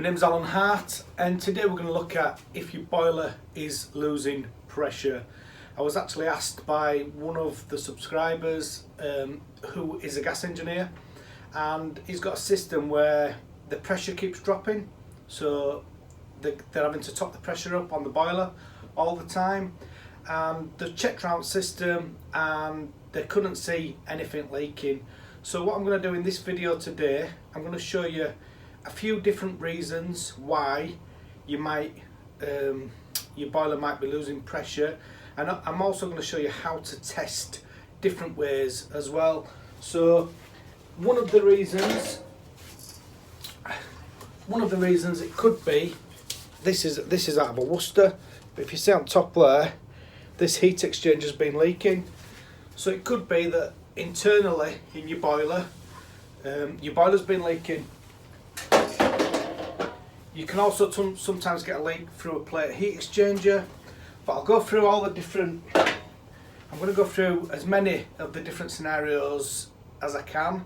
My name's Alan Hart, and today we're going to look at if your boiler is losing pressure. I was actually asked by one of the subscribers who is a gas engineer, and he's got a system where the pressure keeps dropping, so they're having to top the pressure up on the boiler all the time, and they checked around the system and they couldn't see anything leaking. So what I'm going to do in this video today, I'm going to show you a few different reasons why you might your boiler might be losing pressure, and I'm also going to show you how to test different ways as well. So one of the reasons it could be, this is out of a Worcester, but if you see on top there, this heat exchanger has been leaking. So it could be that internally in your boiler's been leaking. You can also sometimes get a leak through a plate heat exchanger, but I'll go through all the different, I'm going to go through as many of the different scenarios as I can,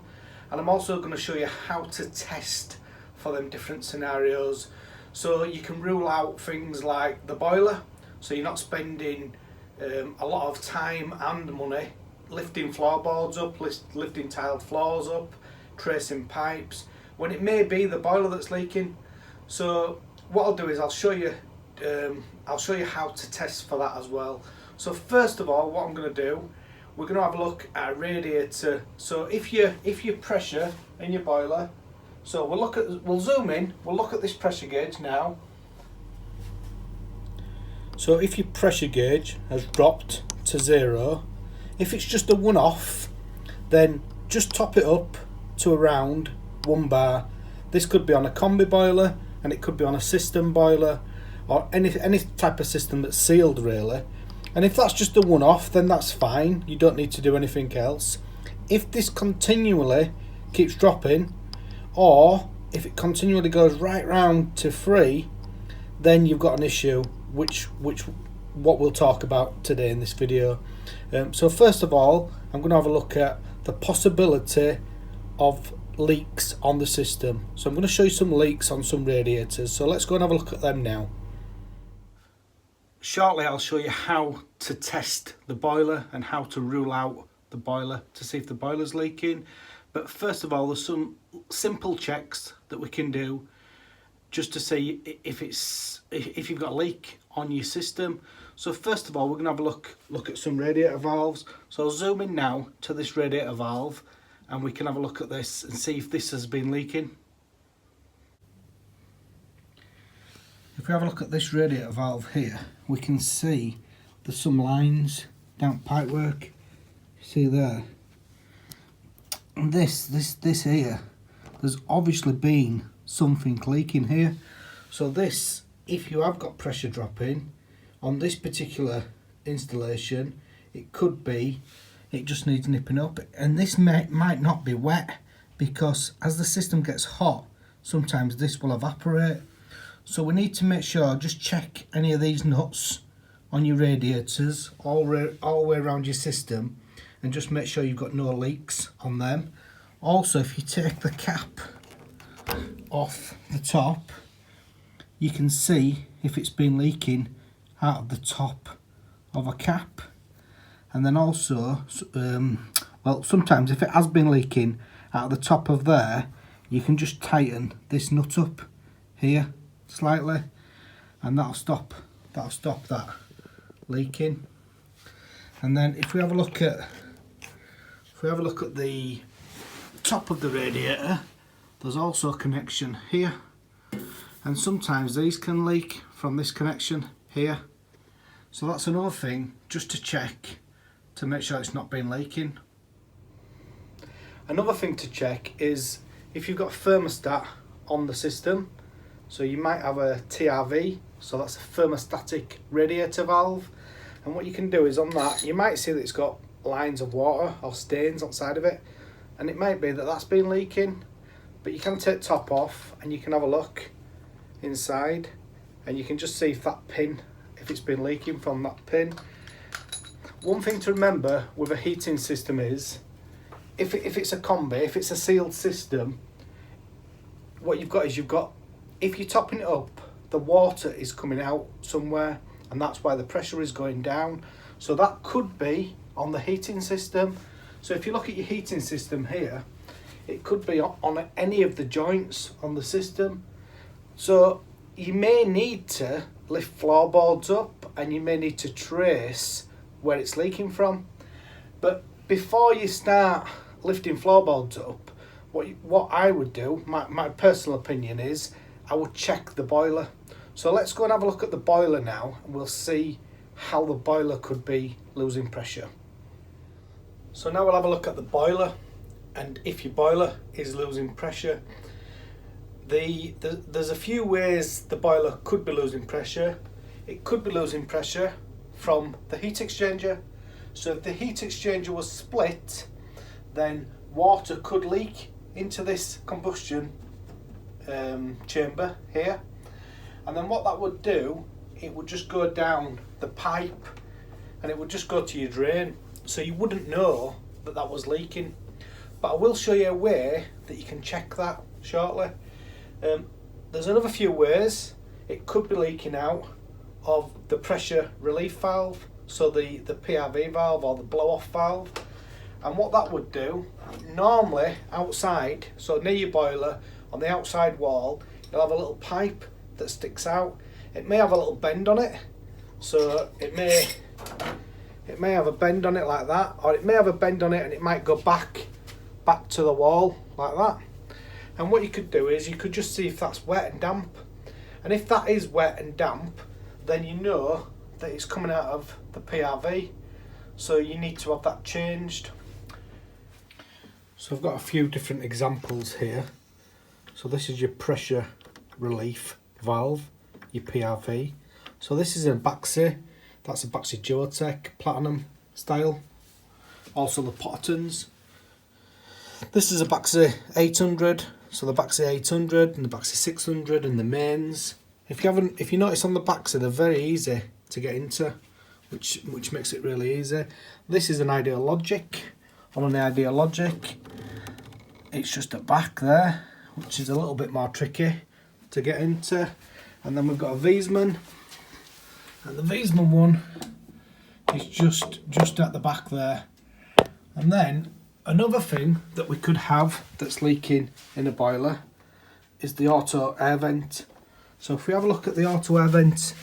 and I'm also going to show you how to test for them different scenarios, so you can rule out things like the boiler, so you're not spending a lot of time and money lifting floorboards up, lifting tiled floors up, tracing pipes, when it may be the boiler that's leaking. So what I'll do is I'll show you how to test for that as well. So first of all, what I'm going to do, we're going to have a look at a radiator. So if your pressure in your boiler, so we'll zoom in, we'll look at this pressure gauge now. So if your pressure gauge has dropped to 0, if it's just a one-off, then just top it up to around 1 bar. This could be on a Combi boiler, and it could be on a system boiler, or any type of system that's sealed really. And if that's just a one-off, then that's fine, you don't need to do anything else. If this continually keeps dropping, or if it continually goes right round to 3, then you've got an issue, which what we'll talk about today in this video. So first of all, I'm going to have a look at the possibility of leaks on the system. So I'm going to show you some leaks on some radiators, so let's go and have a look at them now. Shortly I'll show you how to test the boiler and how to rule out the boiler to see if the boiler's leaking. But first of all, there's some simple checks that we can do just to see if you've got a leak on your system. So first of all, we're going to have a look at some radiator valves. So I'll zoom in now to this radiator valve, and we can have a look at this and see if this has been leaking. If we have a look at this radiator valve here, we can see there's some lines down pipework. See there? And this here, there's obviously been something leaking here. So this, if you have got pressure dropping on this particular installation, it could be it just needs nipping up, and this might not be wet, because as the system gets hot, sometimes this will evaporate. So we need to make sure, just check any of these nuts on your radiators all the way around your system, and just make sure you've got no leaks on them. Also, if you take the cap off the top, you can see if it's been leaking out of the top of a cap. And then also, well, sometimes if it has been leaking out of the top of there, you can just tighten this nut up here slightly, and that'll stop that leaking. And then if we have a look at the top of the radiator, there's also a connection here, and sometimes these can leak from this connection here. So that's another thing just to check to make sure it's not been leaking. Another thing to check is if you've got a thermostat on the system. So you might have a TRV, so that's a thermostatic radiator valve, and what you can do is on that, you might see that it's got lines of water or stains on the side of it, and it might be that that's been leaking. But you can take the top off and you can have a look inside, and you can just see if that pin, if it's been leaking from that pin. One thing to remember with a heating system is if it's a Combi, if it's a sealed system, what you've got is you've got if you're topping it up, the water is coming out somewhere, and that's why the pressure is going down. So that could be on the heating system. So if you look at your heating system here, it could be on any of the joints on the system. So you may need to lift floorboards up, and you may need to trace where it's leaking from. But before you start lifting floorboards up, what I would do, my personal opinion is, I would check the boiler. So let's go and have a look at the boiler now, and we'll see how the boiler could be losing pressure. So now we'll have a look at the boiler, and if your boiler is losing pressure, there's a few ways the boiler could be losing pressure. It could be losing pressure from the heat exchanger. So if the heat exchanger was split, then water could leak into this combustion chamber here, and then what that would do, it would just go down the pipe, and it would just go to your drain, so you wouldn't know that that was leaking. But I will show you a way that you can check that shortly. There's another few ways. It could be leaking out of the pressure relief valve, so the PRV valve or the blow off valve. And what that would do, normally outside, so near your boiler, on the outside wall, you'll have a little pipe that sticks out. It may have a little bend on it, so it may have a bend on it like that, or it may have a bend on it and it might go back to the wall like that. And what you could do is you could just see if that's wet and damp, and if that is wet and damp, then you know that it's coming out of the PRV, so you need to have that changed. So I've got a few different examples here. So this is your pressure relief valve, your PRV. So this is a Baxi, that's a Baxi Duotech Platinum style. Also the Pottertons. This is a Baxi 800, so the Baxi 800 and the Baxi 600 and the mains. If you notice on the Baxi, they're very easy to get into, which makes it really easy. This is an Ideal Logic. On an Ideal Logic, it's just a back there, which is a little bit more tricky to get into. And then we've got a Wiesmann, and the Wiesmann one is just at the back there. And then another thing that we could have that's leaking in a boiler is the auto air vent. So if we have a look at the auto air vent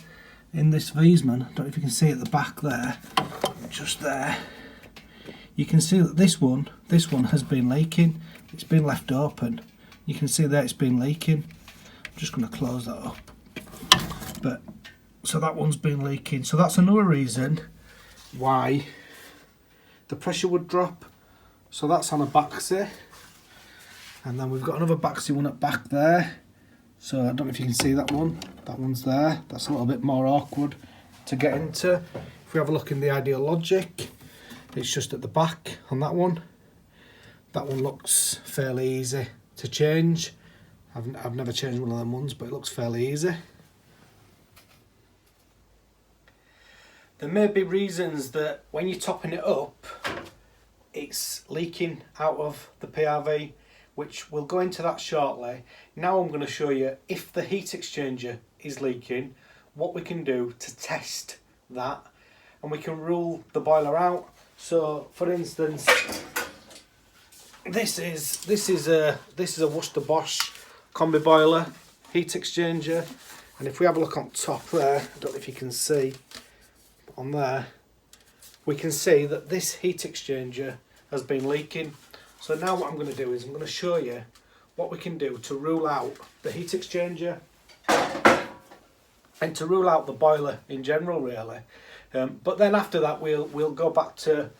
in this Wiesmann, I don't know if you can see at the back there, just there, you can see that this one has been leaking. It's been left open. You can see that it's been leaking. I'm just going to close that up. But so that one's been leaking. So that's another reason why the pressure would drop. So that's on a Baxi. And then we've got another Baxi one at back there. So I don't know if you can see that one. That one's there. That's a little bit more awkward to get into. If we have a look in the Ideal Logic, it's just at the back on that one. That one looks fairly easy to change. I've never changed one of them ones, but it looks fairly easy. There may be reasons that when you're topping it up, it's leaking out of the PRV, which we'll go into that shortly. Now I'm going to show you if the heat exchanger is leaking, what we can do to test that, and we can rule the boiler out. So for instance, this is a Worcester Bosch Combi boiler heat exchanger, and if we have a look on top there, I don't know if you can see on there, we can see that this heat exchanger has been leaking. So now what I'm going to do is I'm going to show you what we can do to rule out the heat exchanger and to rule out the boiler in general, really. But then after that, we'll go back to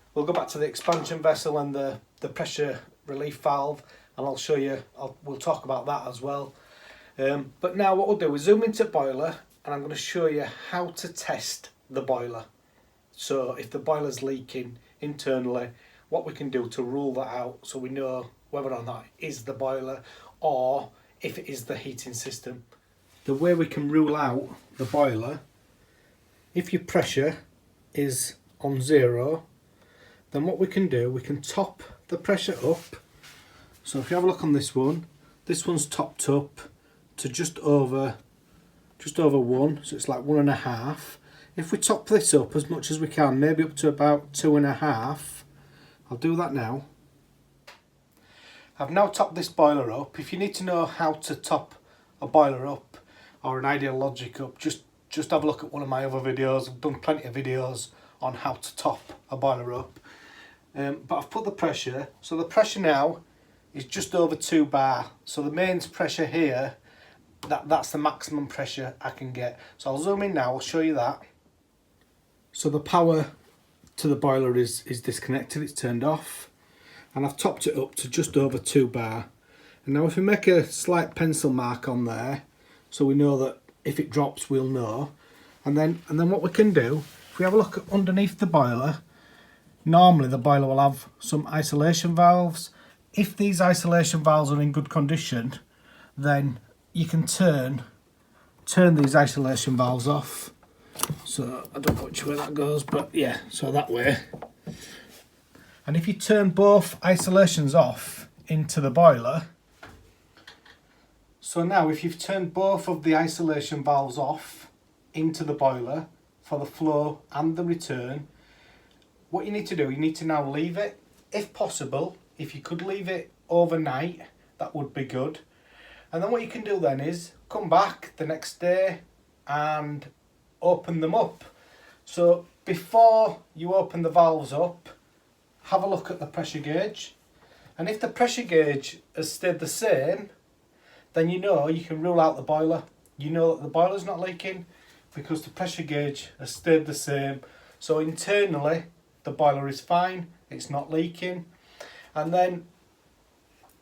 the expansion vessel and the pressure relief valve, and I'll show you. We'll talk about that as well. But now what we'll do is zoom into boiler, and I'm going to show you how to test the boiler. So if the boiler's leaking internally, what we can do to rule that out, so we know whether or not it is the boiler or if it is the heating system. The way we can rule out the boiler, if your pressure is on 0, then what we can do, we can top the pressure up. So if you have a look on this one, this one's topped up to just over 1, so it's like 1.5. If we top this up as much as we can, maybe up to about 2.5, I'll do that now. I've now topped this boiler up. If you need to know how to top a boiler up or an Ideal Logic up, just have a look at one of my other videos. I've done plenty of videos on how to top a boiler up. But I've put the pressure, so the pressure now is just over 2 bar. So the mains pressure here, that's the maximum pressure I can get. So I'll zoom in now, I'll show you that. So the power to the boiler is disconnected, it's turned off. And I've topped it up to just over 2 bar. And now if we make a slight pencil mark on there, so we know that if it drops we'll know. And then what we can do, if we have a look underneath the boiler, normally the boiler will have some isolation valves. If these isolation valves are in good condition, then you can turn these isolation valves off. So I don't know which way that goes, but yeah, so that way. And if you turn both isolations off into the boiler, so now if you've turned both of the isolation valves off into the boiler for the flow and the return, what you need to do, you need to now leave it. If possible, if you could leave it overnight, that would be good. And then what you can do then is come back the next day and open them up. So before you open the valves up, have a look at the pressure gauge. And if the pressure gauge has stayed the same, then you know you can rule out the boiler. You know that the boiler's not leaking because the pressure gauge has stayed the same. So internally, the boiler is fine, it's not leaking. And then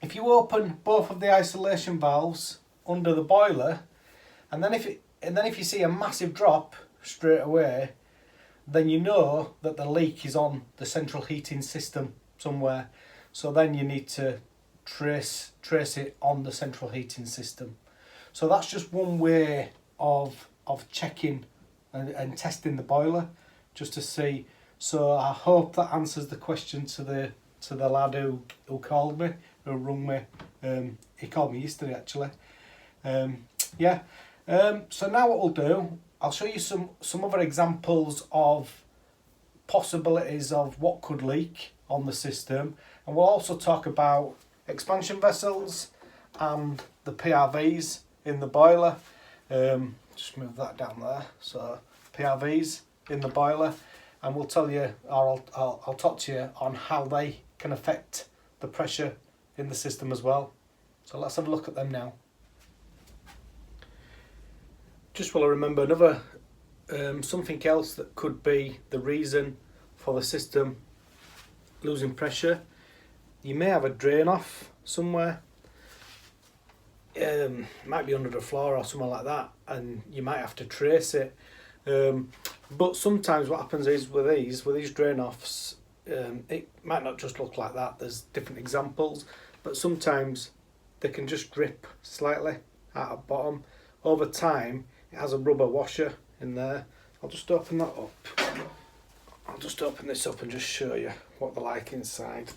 if you open both of the isolation valves under the boiler, and then if you see a massive drop straight away, then you know that the leak is on the central heating system somewhere. So then you need to trace it on the central heating system. So that's just one way of checking and testing the boiler, just to see. So I hope that answers the question to the lad who called me, who rung me. He called me yesterday actually. So now what we'll do, I'll show you some other examples of possibilities of what could leak on the system, and we'll also talk about expansion vessels and the PRVs in the boiler. Just move that down there. So PRVs in the boiler, and we'll tell you, or I'll talk to you on how they can affect the pressure in the system as well. So let's have a look at them now. Just while I remember another something else that could be the reason for the system losing pressure. You may have a drain off somewhere. Might be under the floor or somewhere like that, and you might have to trace it. But sometimes what happens is with these drain offs, it might not just look like that. There's different examples, but sometimes they can just drip slightly at the bottom. Over time, it has a rubber washer in there. I'll just open that up. I'll just open this up and just show you what they're like inside.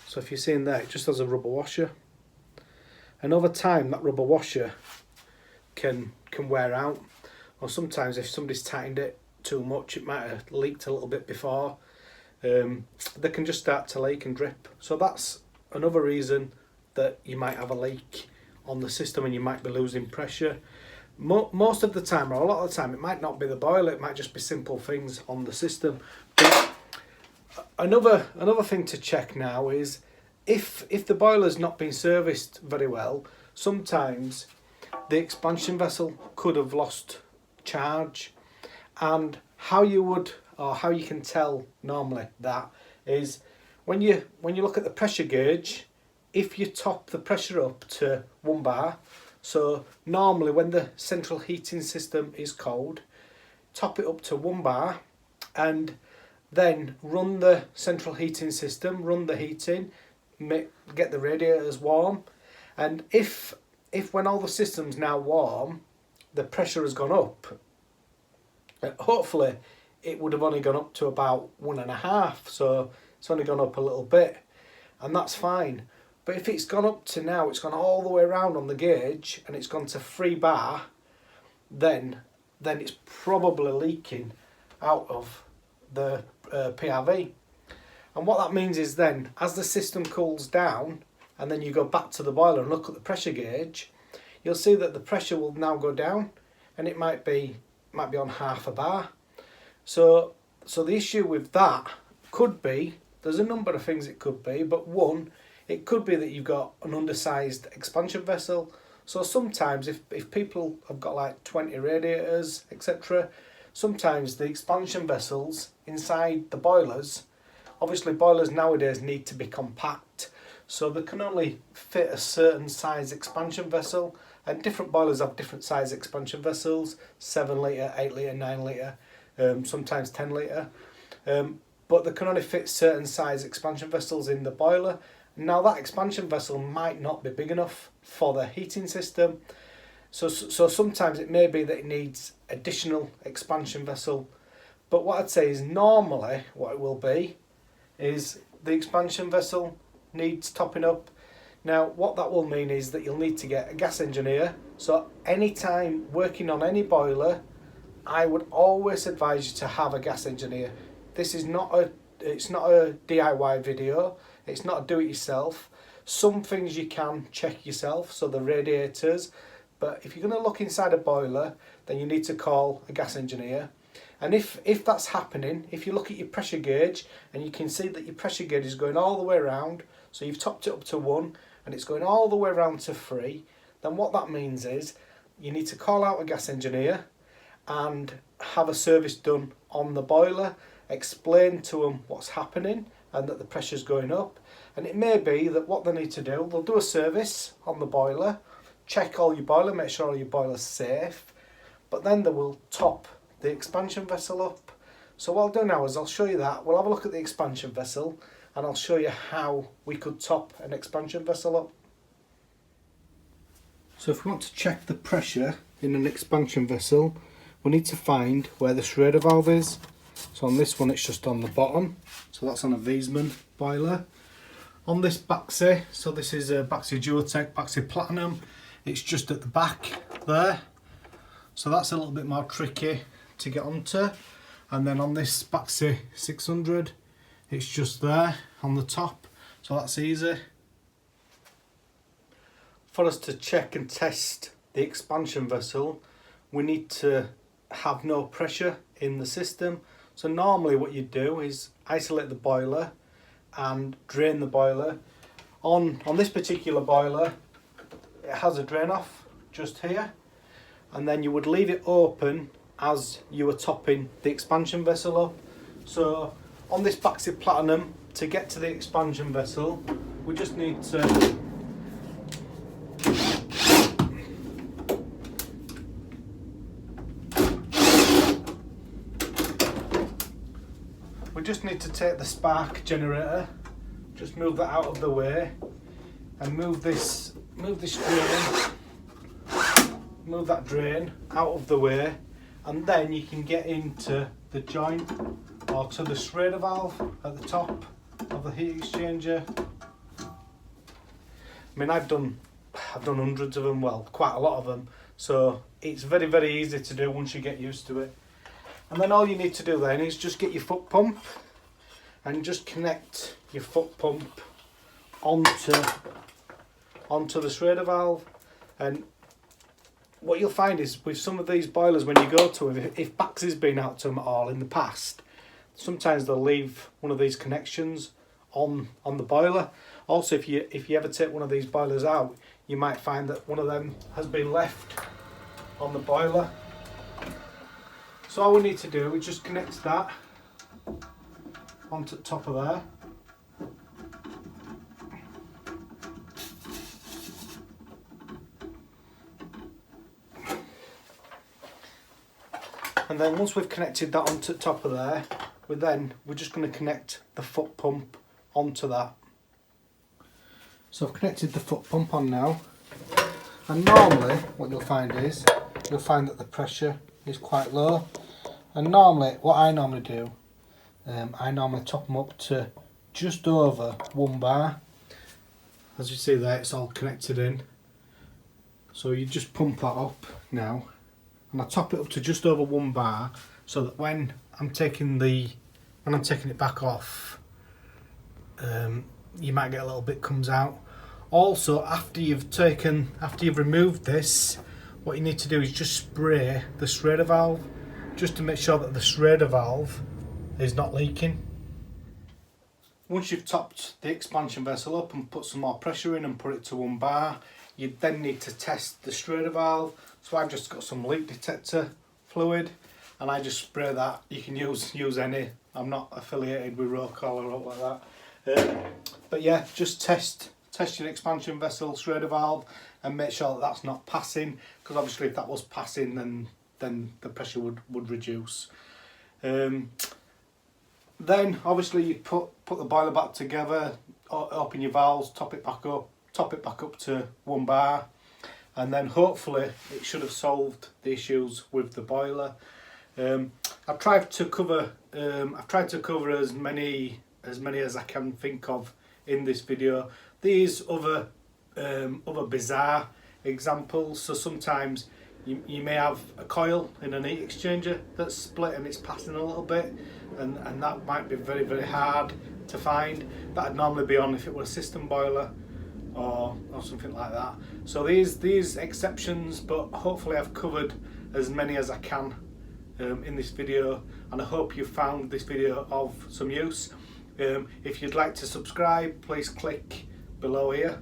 So if you're seeing there, it just has a rubber washer. And over time, that rubber washer can wear out. Or sometimes if somebody's tightened it too much, it might have leaked a little bit before. They can just start to leak and drip. So that's another reason that you might have a leak on the system and you might be losing pressure. Most of the time, or a lot of the time, it might not be the boiler, it might just be simple things on the system. But another thing to check now is if the boiler's not been serviced very well, sometimes the expansion vessel could have lost charge. And how you can tell normally that is when you look at the pressure gauge, if you top the pressure up to 1 bar, so normally when the central heating system is cold, top it up to 1 bar and then run the central heating system, run the heating, get the radiators warm, and if when all the system's now warm, the pressure has gone up, hopefully it would have only gone up to about 1.5, so it's only gone up a little bit, and that's fine. But if it's gone up to now, it's gone all the way around on the gauge and it's gone to 3 bar, then it's probably leaking out of the PRV. And what that means is then, as the system cools down, and then you go back to the boiler and look at the pressure gauge, you'll see that the pressure will now go down, and it might be on half a bar. So the issue with that could be, there's a number of things it could be, but one, it could be that you've got an undersized expansion vessel. So sometimes if people have got like 20 radiators, etc., sometimes the expansion vessels inside the boilers, obviously boilers nowadays need to be compact, so they can only fit a certain size expansion vessel, and different boilers have different size expansion vessels, 7 litre, 8 litre, 9 litre, sometimes 10 litre, but they can only fit certain size expansion vessels in the boiler. Now that expansion vessel might not be big enough for the heating system, so sometimes it may be that it needs additional expansion vessel. But what I'd say is normally what it will be is the expansion vessel needs topping up. Now what that will mean is that you'll need to get a gas engineer. So anytime working on any boiler, I would always advise you to have a gas engineer. This is it's not a DIY video. It's not a do-it-yourself. Some things you can check yourself, so the radiators, but if you're going to look inside a boiler, then you need to call a gas engineer. And if that's happening, if you look at your pressure gauge and you can see that your pressure gauge is going all the way around, so you've topped it up to 1 and it's going all the way around to 3, then what that means is you need to call out a gas engineer and have a service done on the boiler, explain to them what's happening and that the pressure's going up. And it may be that what they need to do, they'll do a service on the boiler, check all your boiler, make sure all your boiler's safe, but then they will top the expansion vessel up. So what I'll do now is I'll show you that. We'll have a look at the expansion vessel and I'll show you how we could top an expansion vessel up. So if we want to check the pressure in an expansion vessel, we need to find where the Schrader valve is. So on this one it's just on the bottom, so that's on a Wiesmann boiler. On this Baxi, so this is a Baxi Duotech, Baxi Platinum, it's just at the back there, so that's a little bit more tricky to get onto. And then on this Baxi 600, it's just there on the top, so that's easy. For us to check and test the expansion vessel, we need to have no pressure in the system. So normally what you do is isolate the boiler and drain the boiler. On this particular boiler, it has a drain off just here, and then you would leave it open as you were topping the expansion vessel up. So on this Baxi Platinum, to get to the expansion vessel, we just need to take the spark generator, just move that out of the way, and move this drain, move that drain out of the way, and then you can get into the joint or to the Schrader valve at the top of the heat exchanger. I mean, I've done hundreds of them, well, quite a lot of them, so it's very, very easy to do once you get used to it. And then all you need to do then is just get your foot pump and just connect your foot pump onto the Schrader valve. And what you'll find is with some of these boilers, when you go to them, if Baxi's been out to them at all in the past, sometimes they'll leave one of these connections on the boiler. Also, if you ever take one of these boilers out, you might find that one of them has been left on the boiler. So all we need to do is just connect that onto the top of there. And then once we've connected that onto the top of there, we're just going to connect the foot pump onto that. So I've connected the foot pump on now, and normally what you'll find is that the pressure is quite low, and normally what I normally do, I normally top them up to just over 1 bar. As you see there, it's all connected in. So you just pump that up now, and I top it up to just over 1 bar, so that when I'm taking it back off, you might get a little bit comes out. Also, after you've removed this, what you need to do is just spray the Schrader valve, just to make sure that the Schrader valve is not leaking. Once you've topped the expansion vessel up and put some more pressure in and put it to 1 bar, you then need to test the Schrader valve. So I've just got some leak detector fluid, and I just spray that. You can use any. I'm not affiliated with Rocal or anything like that. But yeah, just test your expansion vessel Schrader valve and make sure that that's not passing, because obviously if that was passing, then the pressure would reduce. Then obviously you put the boiler back together, open your valves, top it back up to 1 bar, and then hopefully it should have solved the issues with the boiler. I've tried to cover as many as I can think of in this video. These other bizarre examples. So sometimes you may have a coil in an heat exchanger that's split and it's passing a little bit, and that might be very, very hard to find. That'd normally be on if it were a system boiler or something like that. So these exceptions, but hopefully I've covered as many as I can in this video, and I hope you found this video of some use. If you'd like to subscribe, please click below here,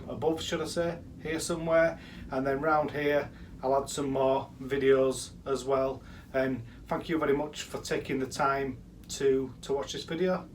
above should I say, here somewhere, and then round here I'll add some more videos as well. And thank you very much for taking the time to watch this video.